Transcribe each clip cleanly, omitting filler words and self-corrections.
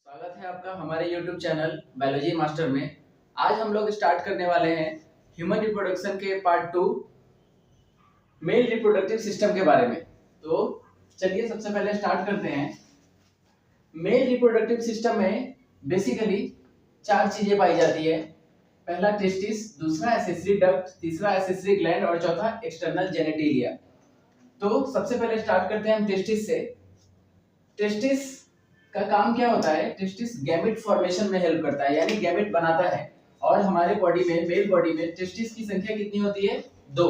स्वागत है आपका हमारे YouTube चैनल बायोलॉजी मास्टर में। आज हम लोग स्टार्ट करने वाले हैं ह्यूमन रिप्रोडक्शन के पार्ट 2 मेल रिप्रोडक्टिव सिस्टम के बारे में। तो चलिए सबसे पहले स्टार्ट करते हैं। मेल रिप्रोडक्टिव सिस्टम में बेसिकली 4 चीजें पाई जाती है। पहला टेस्टिस, दूसरा एसेसरी डक्ट, तीसरा एसेसरी ग्लैंड और चौथा एक्सटर्नल जेनेटिलिया। तो सबसे पहले स्टार्ट करते हैं हम टेस्टिस से। टेस्टिस का काम क्या होता है? टेस्टिस गैमेट फॉर्मेशन में हेल्प करता है, यानी गैमेट बनाता है। और हमारे बॉडी में, मेल बॉडी में टेस्टिस की संख्या कितनी होती है? 2।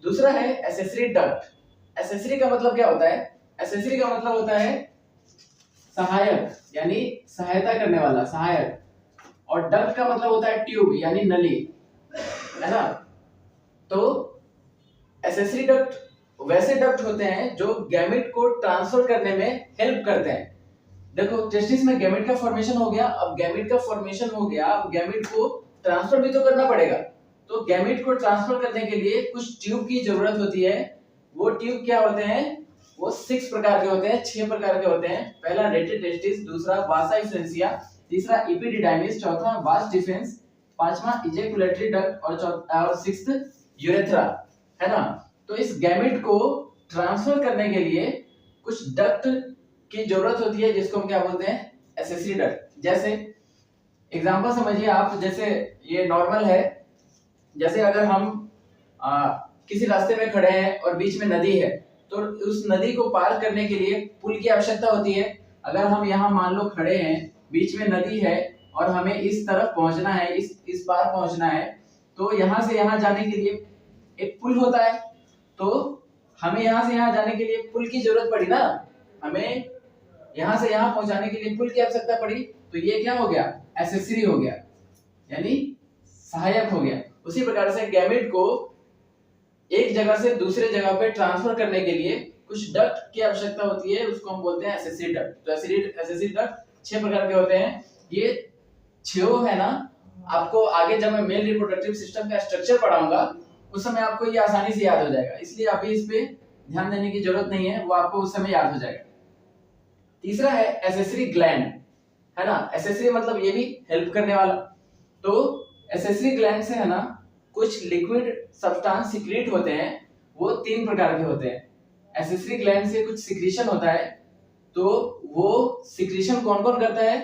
दूसरा है एसेसरी डक्ट। एसेसरी का मतलब क्या होता है? एसेसरी का मतलब होता है सहायक, यानी सहायता करने वाला, सहायक। और डक्ट का मतलब होता है ट्यूब, यानी नली, है ना। तो एसेसरी डक्ट वैसे डक्ट होते हैं जो गैमेट को ट्रांसफर करने में हेल्प करते हैं। देखो, टेस्टिस में गैमेट का फॉर्मेशन हो गया। अब गैमेट का फॉर्मेशन हो गया, अब गैमेट को ट्रांसफर भी तो करना पड़ेगा। तो गैमेट को ट्रांसफर करने के लिए कुछ ट्यूब की जरूरत होती है। वो ट्यूब क्या होते हैं? वो 6 प्रकार के होते हैं, 6 प्रकार के होते हैं। पहला रेटेड टेस्टिस, दूसरा वासा एसेंशिया, तीसरा एपिडिडाइमिस, चौथा वास डिफेंस, पांचवा इजैकुलेटरी डक्ट और 6th यूरेथ्रा, है ना। तो इस गैमेट को ट्रांसफर करने के लिए कुछ डक्ट की जरूरत होती है, जिसको हम क्या बोलते हैं? Accessory duct. जैसे एग्जांपल समझिए आप, जैसे ये नॉर्मल है। जैसे अगर हम किसी रास्ते में खड़े हैं और बीच में नदी है, तो उस नदी को पार करने के लिए पुल की आवश्यकता होती है। अगर हम यहाँ मान लो खड़े हैं, बीच में नदी है और हमें इस तरफ पहुंचना है, इस पार पहुंचना है, तो यहाँ से यहाँ जाने के लिए एक पुल होता है। तो हमें यहाँ से यहाँ जाने के लिए पुल की जरूरत पड़ी ना, हमें यहाँ से यहाँ पहुंचाने के लिए पुल की आवश्यकता पड़ी। तो ये क्या हो गया? एसेसरी हो गया, यानी सहायक हो गया। उसी प्रकार से गैमेट को एक जगह से दूसरे जगह पे ट्रांसफर करने के लिए कुछ डक्ट की आवश्यकता होती है, उसको हम बोलते हैं एसेसरी डक्ट। तो एसेसरी डक्ट 6 प्रकार के होते हैं। ये 6 है ना, आपको आगे जब मैं मेल रिप्रोडक्टिव सिस्टम का स्ट्रक्चर पढ़ाऊंगा उस समय आपको ये आसानी से याद हो जाएगा, इसलिए अभी इस पे ध्यान देने की जरूरत नहीं है, वो आपको उस समय याद हो जाएगा। तीसरा है एसेसरी ग्लैंड, है ना। एसेसरी मतलब ये भी हेल्प करने वाला। तो एसेसरी ग्लैंड से, है ना, कुछ लिक्विड सब्सटेंस सिक्रीट होते हैं, वो 3 प्रकार के होते हैं। एसेसरी ग्लैंड से कुछ सिक्रीशन होता है। तो वो सिक्रीशन कौन कौन करता है?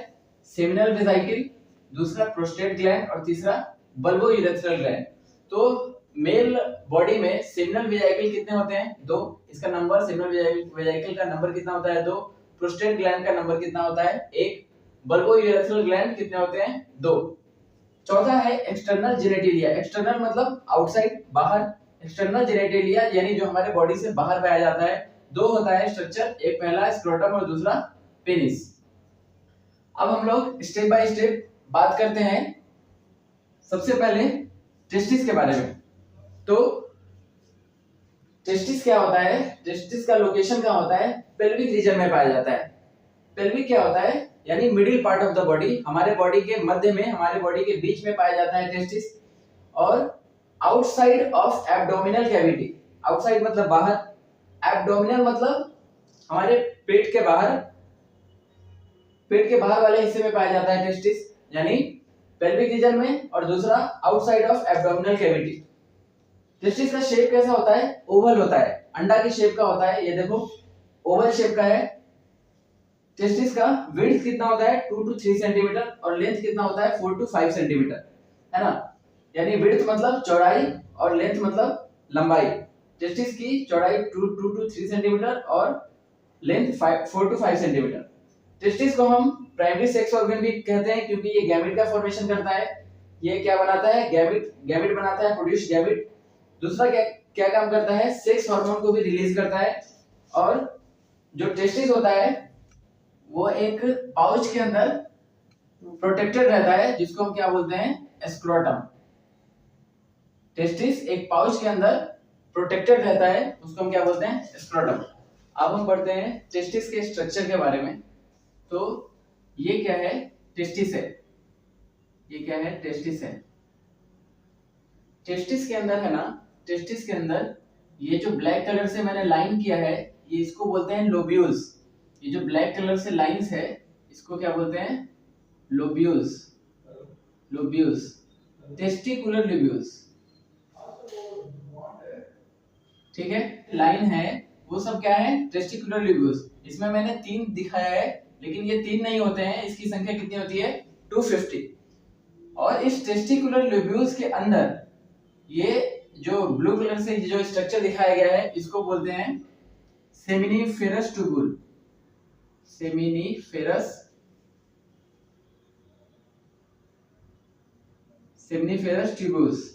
सेमिनल वेसिकल, दूसरा प्रोस्टेट ग्लैंड और तीसरा बल्बो यूरेथ्रल ग्लैंड। तो मेल बॉडी में सेमिनल वेसिकल कितने होते हैं? 2। इसका नंबर, सेमिनल वेसिकल का नंबर कितना होता है? 2। प्रोस्टेट ग्लैंड का नंबर कितना होता है? 1। बल्बो यूरेथ्रल ग्लैंड कितने होते हैं? 2। चौथा है एक्सटर्नल जेनेटिलिया। एक्सटर्नल मतलब आउटसाइड, बाहर। एक्सटर्नल जेनेटिलिया यानी जो हमारे बॉडी से बाहर पाया जाता है। 2 होता है स्ट्रक्चर, एक पहला स्क्रोटम और दूसरा पेनिस। अब हम लोग स्टेप बाय स्टेप बात करते हैं। सबसे पहले टेस्टिस के बारे में। तो टेस्टिस क्या होता है? टेस्टिस का लोकेशन कहाँ होता है? पेल्विक रीजन में पाया जाता है। पेल्विक क्या होता है? यानी middle part of the body, हमारे बॉडी के मध्य में, हमारे बॉडी के बीच में पाया जाता है टेस्टिस। और outside of abdominal cavity. Outside मतलब बाहर, एब्डोमिनल मतलब हमारे पेट के बाहर, पेट के बाहर वाले हिस्से में पाया जाता है टेस्टिस, यानी पेल्विक रीजन में। और दूसरा outside of abdominal cavity. Testis का शेप कैसा होता है? ओवल होता है, अंडा की शेप का होता है। ये देखो, ओवल शेप का है। टेस्टिस का विड्थ कितना होता है? 2 to 3 सेंटीमीटर और लेंथ कितना होता है? 4 to 5 सेंटीमीटर, है ना। यानी विड्थ मतलब चौड़ाई और लेंथ मतलब लंबाई। टेस्टिस की चौड़ाई 2 to 3 सेंटीमीटर और लेंथ 4 to 5 सेंटीमीटर। टेस्टिस को हम प्राइमरी सेक्स ऑर्गन भी कहते हैं, क्योंकि ये गैमेट का फॉर्मेशन करता है। ये क्या बनाता है? गैमेट बनाता है, प्रोड्यूस गैमेट। दूसरा क्या काम करता है? सेक्स हार्मोन को भी रिलीज करता है। और जो टेस्टिस होता है वो एक पाउच के अंदर प्रोटेक्टेड रहता है, जिसको हम क्या बोलते हैं? स्क्रोटम। टेस्टिस एक पाउच के अंदर प्रोटेक्टेड रहता है, उसको हम क्या बोलते हैं? स्क्रोटम। अब हम पढ़ते हैं टेस्टिस के स्ट्रक्चर के बारे में। तो ये क्या है? टेस्टिस है। ये क्या है? टेस्टिस है। टेस्टिस के अंदर, है ना, टेस्टिस के अंदर ये जो ब्लैक कलर से मैंने लाइन किया है, ये इसको बोलते हैं लोब्यूल्स। ये जो ब्लैक कलर से लाइंस है, इसको क्या बोलते हैं? Lobules, lobules, testicular lobules. ठीक है, लाइन है वो सब क्या है? Testicular lobules. इसमें मैंने 3 दिखाया है, लेकिन ये 3 नहीं होते हैं, इसकी संख्या कितनी होती है? 250। और इस टेस्टिकुलर लोब्यूल्स के अंदर ये जो ब्लू कलर से जो स्ट्रक्चर दिखाया गया है, इसको बोलते हैं seminiferous tubule, seminiferous, seminiferous tubules.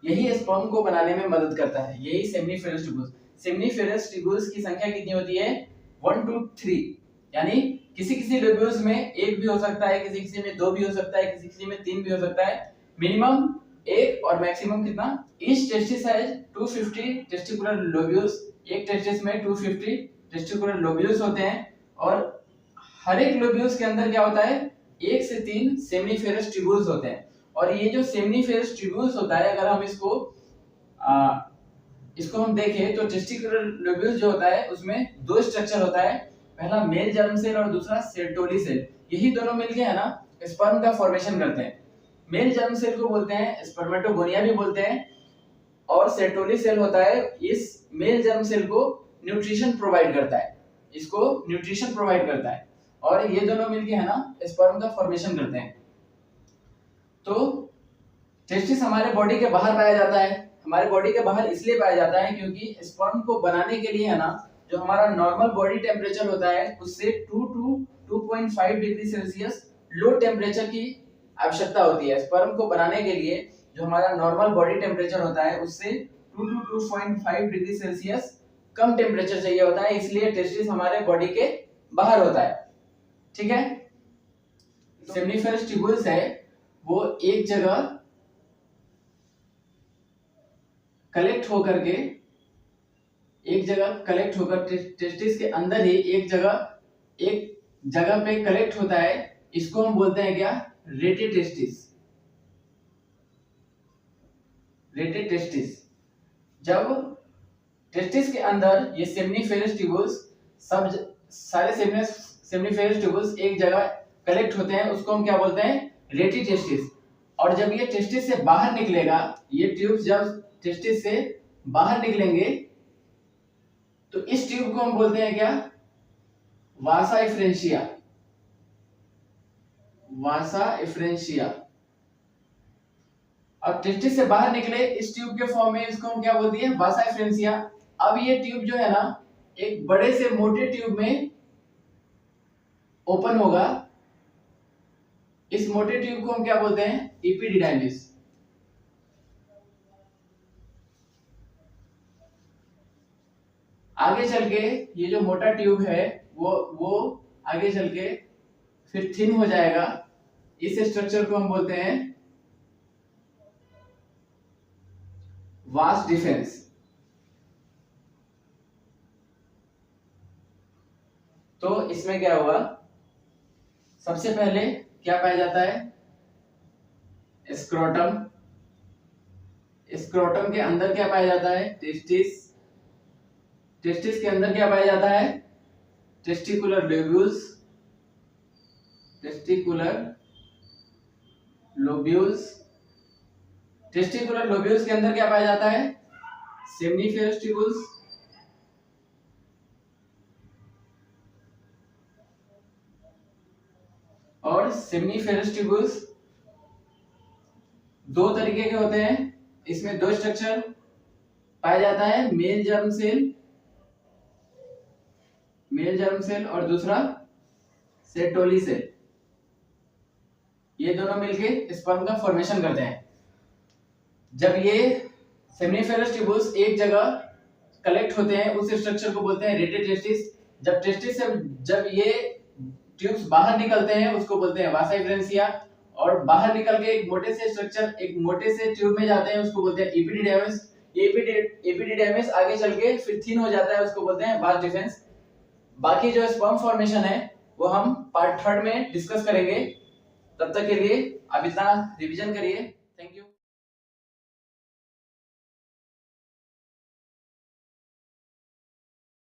यही स्पर्म को बनाने में मदद करता है, यही सेमिनिफेरस ट्यूबुल्स। सेमिनिफेरस ट्यूबुल्स की संख्या कितनी होती है? 1 to 3, यानी किसी किसी लोब्यूल्स में 1 भी हो सकता है, किसी किसी में 2 भी हो सकता है, किसी किसी में 3 भी हो सकता है। मिनिमम 1 और मैक्सिमम कितना? Each testis has 250 testicular lobules. एक टेस्टिस में 250 टेस्टिकुलर लोब्यूल्स होते हैं, और हर एक लोब्यूल्स के अंदर क्या होता है? 1 से 3 सेमिनिफेरस ट्यूबुल्स होते हैं। और ये जो सेमिनिफेरस ट्यूबुल्स होता है, अगर हम इसको हम देखें तो टेस्टिकुलर लोब्यूल्स जो होता है उसमें 2 स्ट्रक्चर होता है, पहला मेल जर्म सेल और दूसरा सेर्टोली सेल। यही दोनों मिलके है ना स्पर्म का फॉर्मेशन करते हैं। मेल जर्म सेल को बोलते हैं स्पर्मेटोगोनिया भी बोलते हैं, और सेर्टोली सेल होता है इस मेल जर्म सेल को न्यूट्रिशन प्रोवाइड करता है, इसको न्यूट्रिशन प्रोवाइड करता है, और ये दोनों मिलके है ना स्पर्म का फॉर्मेशन करते हैं। तो टेस्टिस हमारे बॉडी के बाहर पाया जाता है। हमारे बॉडी के बाहर इसलिए पाया जाता है क्योंकि स्पर्म को बनाने के लिए है ना, जो हमारा नॉर्मल बॉडी टेम्परेचर होता है उससे 2 to 2.5 degree Celsius low temperature की आवश्यकता होती है। स्पर्म को बनाने के लिए जो हमारा नॉर्मल बॉडी टेम्परेचर होता है उससे 2 to 2.5 degree Celsius come temperature चाहिए होता है, इसलिए टेस्टिस हमारे बॉडी के बाहर होता है। ठीक है, सेमिनिफेरस ट्यूबुल्स है वो एक जगह कलेक्ट होकर के, एक जगह कलेक्ट होकर टेस्टिस के अंदर ही एक जगह पे कलेक्ट होता है। इसको हम बोलते हैं क्या? Rated testis, rated testis. जब टेस्टिस के अंदर ये सेमिनिफेरस ट्यूबुल्स सब सारे सेमिनिफेरस ट्यूबुल्स एक जगह कलेक्ट होते हैं, उसको हम क्या बोलते हैं? Rated testis. और जब ये टेस्टिस से बाहर निकलेगा, ये ट्यूब्स जब टेस्टिस से बाहर निकलेंगे तो इस ट्यूब को हम बोलते हैं क्या? वासा एफ्रेंशिया, वासा एफ्रेंशिया। अब टेस्टिस से बाहर निकले इस ट्यूब के फॉर्म में, इसको हम क्या बोलते हैं? वासा एफ्रेंशिया। अब ये ट्यूब जो है ना एक बड़े से मोटे ट्यूब में ओपन होगा। इस मोटे ट्यूब को हम क्या बोलते हैं? एपिडिडाइमिस। आगे चल के ये जो मोटा ट्यूब है वो आगे चल के फिर थिन हो जाएगा। इस स्ट्रक्चर को हम बोलते हैं वास डिफेंस। तो इसमें क्या होगा? सबसे पहले क्या पाया जाता है? स्क्रोटम। स्क्रोटम के अंदर क्या पाया जाता है? टेस्टिस। टेस्टिस के अंदर क्या पाया जाता है? Testicular lobules, testicular lobules. Testicular lobules के अंदर क्या पाया जाता है? Seminiferous tubules. और सेमिनिफेरस ट्यूबुल्स 2 तरीके के होते हैं, इसमें 2 स्ट्रक्चर पाया जाता है, male germ cell, male germ cell, और दूसरा सेर्टोली सेल। ये दोनों मिलके स्पर्म का फॉर्मेशन करते हैं। जब ये सेमिनिफेरस ट्यूबुल्स एक जगह कलेक्ट होते हैं उस स्ट्रक्चर को बोलते हैं रेटेड टेस्टिस। जब टेस्टिस से जब ये ट्यूब्स बाहर निकलते हैं उसको बोलते हैं वासा एफ्रेंशिया, और बाहर निकल के एक मोटे से स्ट्रक्चर एक मोटे से ट्यूब में जाते हैं उसको बोलते हैं एपिडिडाइमिस। एपिडिडाइमिस आगे चल के फिर थिन हो जाता है, उसको बोलते हैं वास डिफेंस। बाकी जो स्पर्म फॉर्मेशन है वो हम पार्ट 3 में डिस्कस करेंगे। तब तक के लिए आप इतना रिवीजन करिए। Thank you.